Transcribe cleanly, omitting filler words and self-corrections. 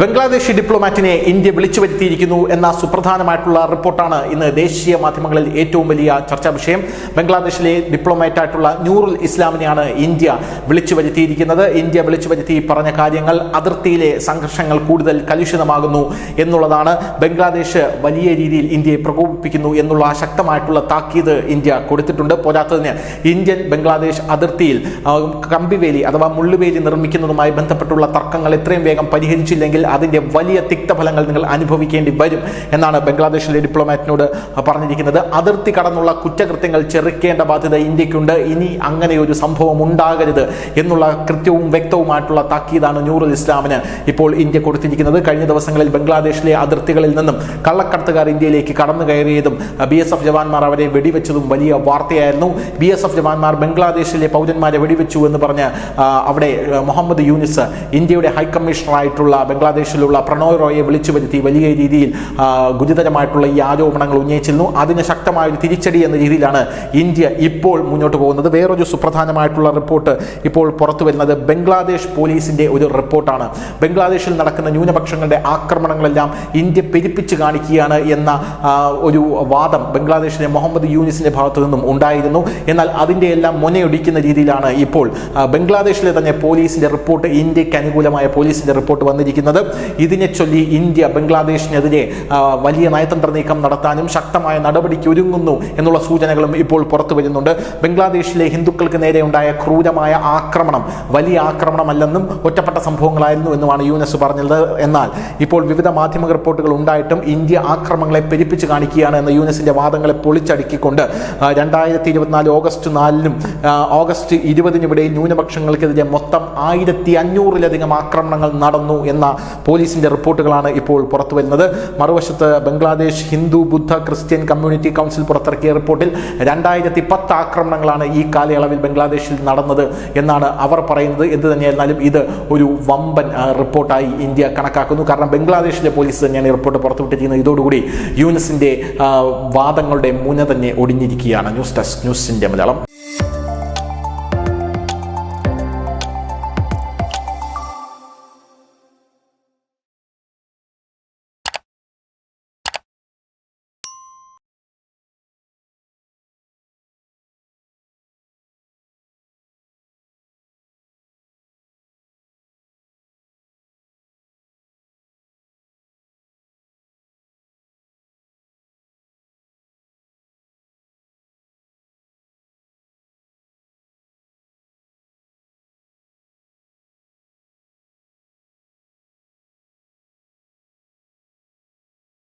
Bangladeshi ഡിപ്ലോമാറ്റിനെ India വിളിച്ചു വരുത്തിയിരിക്കുന്നു എന്ന സുപ്രധാനമായിട്ടുള്ള റിപ്പോർട്ടാണ് ഇന്ന് ദേശീയ മാധ്യമങ്ങളിൽ ഏറ്റവും വലിയ ചർച്ചാ വിഷയം. ബംഗ്ലാദേശിലെ ഡിപ്ലോമാറ്റായിട്ടുള്ള നൂറുൽ ഇസ്ലാമിനെയാണ് ഇന്ത്യ വിളിച്ചു വരുത്തിയിരിക്കുന്നത്. ഇന്ത്യ വിളിച്ചു വരുത്തി പറഞ്ഞ കാര്യങ്ങൾ അതിർത്തിയിലെ സംഘർഷങ്ങൾ കൂടുതൽ കലുഷിതമാകുന്നു എന്നുള്ളതാണ്. ബംഗ്ലാദേശ് വലിയ രീതിയിൽ ഇന്ത്യയെ പ്രകോപിപ്പിക്കുന്നു എന്നുള്ള ശക്തമായിട്ടുള്ള താക്കീത് ഇന്ത്യ കൊടുത്തിട്ടുണ്ട്. പോരാത്തതിന് ഇന്ത്യൻ ബംഗ്ലാദേശ് അതിർത്തിയിൽ കമ്പിവേലി അഥവാ മുള്ളുവേലി നിർമ്മിക്കുന്നതുമായി ബന്ധപ്പെട്ടുള്ള തർക്കങ്ങൾ എത്രയും വേഗം പരിഹരിച്ചില്ലെങ്കിൽ അതിന്റെ വലിയ തിക്തഫലങ്ങൾ നിങ്ങൾ അനുഭവിക്കേണ്ടി വരും എന്നാണ് ബംഗ്ലാദേശിലെ ഡിപ്ലോമാറ്റിനോട് പറഞ്ഞിരിക്കുന്നത്. അതിർത്തി കടന്നുള്ള കുറ്റകൃത്യങ്ങൾ ചെറുക്കേണ്ട ബാധ്യത ഇന്ത്യക്കുണ്ട്. ഇനി അങ്ങനെ ഒരു സംഭവം ഉണ്ടാകരുത് എന്നുള്ള കൃത്യവും വ്യക്തവുമായിട്ടുള്ള താക്കീതാണ് നൂറുൽ ഇസ്ലാമിന് ഇപ്പോൾ ഇന്ത്യ കൊടുത്തിരിക്കുന്നത്. കഴിഞ്ഞ ദിവസങ്ങളിൽ ബംഗ്ലാദേശിലെ അതിർത്തികളിൽ നിന്നും കള്ളക്കടത്തുകാർ ഇന്ത്യയിലേക്ക് കടന്നു കയറിയതും BSF ജവാന്മാർ അവരെ വെടിവെച്ചതും വലിയ വാർത്തയായിരുന്നു. BSF ജവാന്മാർ ബംഗ്ലാദേശിലെ പൗരന്മാരെ വെടിവെച്ചു എന്ന് പറഞ്ഞ് അവിടെ മുഹമ്മദ് യൂനിസ് ഇന്ത്യയുടെ ഹൈക്കമ്മീഷണറായിട്ടുള്ള ബംഗ്ലാദേശിലുള്ള പ്രണോയ് റോയെ വിളിച്ചു വരുത്തി വലിയ രീതിയിൽ ഗുരുതരമായിട്ടുള്ള ഈ ആരോപണങ്ങൾ ഉന്നയിച്ചിരുന്നു. അതിന് ശക്തമായ ഒരു തിരിച്ചടി എന്ന രീതിയിലാണ് ഇന്ത്യ ഇപ്പോൾ മുന്നോട്ട് പോകുന്നത്. വേറൊരു സുപ്രധാനമായിട്ടുള്ള റിപ്പോർട്ട് ഇപ്പോൾ പുറത്തു വരുന്നത് ബംഗ്ലാദേശ് പോലീസിന്റെ ഒരു റിപ്പോർട്ടാണ്. ബംഗ്ലാദേശിൽ നടക്കുന്ന ന്യൂനപക്ഷങ്ങളുടെ ആക്രമണങ്ങളെല്ലാം ഇന്ത്യ പെരുപ്പിച്ച് കാണിക്കുകയാണ് എന്ന ഒരു വാദം ബംഗ്ലാദേശിലെ മുഹമ്മദ് യൂനിസിന്റെ ഭാഗത്തു നിന്നും ഉണ്ടായിരുന്നു. എന്നാൽ അതിന്റെ എല്ലാം മുനയൊടിക്കുന്ന രീതിയിലാണ് ഇപ്പോൾ ബംഗ്ലാദേശിലെ തന്നെ പോലീസിന്റെ റിപ്പോർട്ട്, ഇന്ത്യക്ക് അനുകൂലമായ പോലീസിന്റെ റിപ്പോർട്ട് വന്നിരിക്കുന്നത്. ഇതിനെ ചൊല്ലി ഇന്ത്യ ബംഗ്ലാദേശിനെതിരെ വലിയ നയതന്ത്ര നീക്കം നടത്താനും ശക്തമായ നടപടിക്ക് ഒരുങ്ങുന്നു എന്നുള്ള സൂചനകളും ഇപ്പോൾ പുറത്തു വരുന്നുണ്ട്. ബംഗ്ലാദേശിലെ ഹിന്ദുക്കൾക്ക് നേരെ ഉണ്ടായ ക്രൂരമായ ആക്രമണം വലിയ ആക്രമണമല്ലെന്നും ഒറ്റപ്പെട്ട സംഭവങ്ങളായിരുന്നു എന്നുമാണ് യൂനിസ് പറഞ്ഞത്. എന്നാൽ ഇപ്പോൾ വിവിധ മാധ്യമ റിപ്പോർട്ടുകൾ ഉണ്ടായിട്ടും ഇന്ത്യ ആക്രമണങ്ങളെ പെരുപ്പിച്ച് കാണിക്കുകയാണ് എന്ന യൂനിസിന്റെ വാദങ്ങളെ പൊളിച്ചടുക്കിക്കൊണ്ട് 2024 ഓഗസ്റ്റ് 4-നും ഓഗസ്റ്റ് 20-നും ഇടയിൽ ന്യൂനപക്ഷങ്ങൾക്കെതിരെ മൊത്തം 1500-ലധികം ആക്രമണങ്ങൾ നടന്നു എന്ന പോലീസിന്റെ റിപ്പോർട്ടുകളാണ് ഇപ്പോൾ പുറത്തു വരുന്നത്. മറുവശത്ത് ബംഗ്ലാദേശ് ഹിന്ദു ബുദ്ധ ക്രിസ്ത്യൻ കമ്മ്യൂണിറ്റി കൗൺസിൽ പുറത്തിറക്കിയ റിപ്പോർട്ടിൽ 2010 ആക്രമണങ്ങളാണ് ഈ കാലയളവിൽ ബംഗ്ലാദേശിൽ നടന്നത് എന്നാണ് അവർ പറയുന്നത്. എന്ത് തന്നെയായിരുന്നാലും ഇത് ഒരു വമ്പൻ റിപ്പോർട്ടായി ഇന്ത്യ കണക്കാക്കുന്നു. കാരണം ബംഗ്ലാദേശിലെ പോലീസ് തന്നെയാണ് ഈ റിപ്പോർട്ട് പുറത്തുവിട്ടിരിക്കുന്നത്. ഇതോടുകൂടി യൂനിസിന്റെ വാദങ്ങളുടെ മുന തന്നെ ഒടിഞ്ഞിരിക്കുകയാണ്. News desk news India Malayalam.